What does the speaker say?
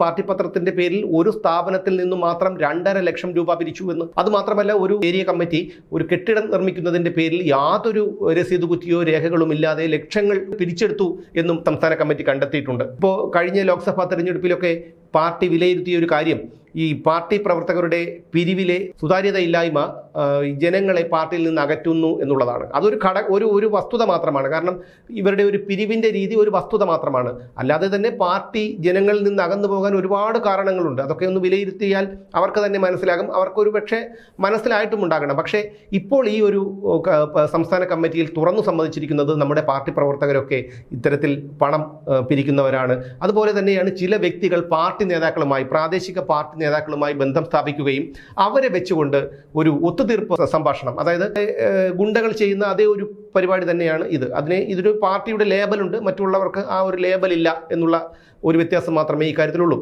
Party പത്രത്തിന്റെ പേരിൽ ഒരു സ്ഥാപനത്തിൽ നിന്നും മാത്രം 2.5 ലക്ഷം രൂപ പിരിച്ചു എന്ന്. അതുമാത്രമല്ല, ഒരു ഏരിയ കമ്മിറ്റി ഒരു കെട്ടിടം നിർമ്മിക്കുന്നതിന്റെ പേരിൽ യാതൊരു രസീത് കുറ്റിയോ രേഖകളും ഇല്ലാതെ ലക്ഷങ്ങൾ പിരിച്ചെടുത്തു എന്നും സംസ്ഥാന കമ്മിറ്റി കണ്ടെത്തിയിട്ടുണ്ട്. ഇപ്പോൾ കഴിഞ്ഞ ലോക്സഭാ തെരഞ്ഞെടുപ്പിലൊക്കെ പാർട്ടി വിലയിരുത്തിയ ഒരു കാര്യം, ഈ പാർട്ടി പ്രവർത്തകരുടെ പിരിവിലെ സുതാര്യതയില്ലായ്മ ജനങ്ങളെ പാർട്ടിയിൽ നിന്ന് അകറ്റുന്നു എന്നുള്ളതാണ്. അതൊരു ഒരു വസ്തുത മാത്രമാണ്. കാരണം ഇവരുടെ ഒരു പിരിവിൻ്റെ രീതി ഒരു വസ്തുത മാത്രമാണ്. അല്ലാതെ തന്നെ പാർട്ടി ജനങ്ങളിൽ നിന്ന് അകന്നു പോകാൻ ഒരുപാട് കാരണങ്ങളുണ്ട്. അതൊക്കെ ഒന്ന് വിലയിരുത്തിയാൽ അവർക്ക് തന്നെ മനസ്സിലാകും. അവർക്കൊരു പക്ഷേ മനസ്സിലായിട്ടും ഉണ്ടാകണം. പക്ഷേ ഇപ്പോൾ ഈ ഒരു സംസ്ഥാന കമ്മിറ്റിയിൽ തുറന്നു സമ്മതിച്ചിരിക്കുന്നത് നമ്മുടെ പാർട്ടി പ്രവർത്തകരൊക്കെ ഇത്തരത്തിൽ പണം പിരിക്കുന്നവരാണ്. അതുപോലെ തന്നെയാണ് ചില വ്യക്തികൾ പാർട്ടി നേതാക്കളുമായി, പ്രാദേശിക പാർട്ടി നേതാക്കളുമായി ബന്ധം സ്ഥാപിക്കുകയും അവരെ വെച്ചുകൊണ്ട് ഒരു ഒത്തുതീർപ്പ് സംഭാഷണം, അതായത് ഗുണ്ടകൾ ചെയ്യുന്ന അതേ ഒരു പരിപാടി തന്നെയാണ് ഇത്. ഇതൊരു പാർട്ടിയുടെ ലേബലുണ്ട്, മറ്റുള്ളവർക്ക് ആ ഒരു ലേബൽ ഇല്ല എന്നുള്ള ഒരു വ്യത്യാസം മാത്രമേ ഈ കാര്യത്തിലുള്ളൂ.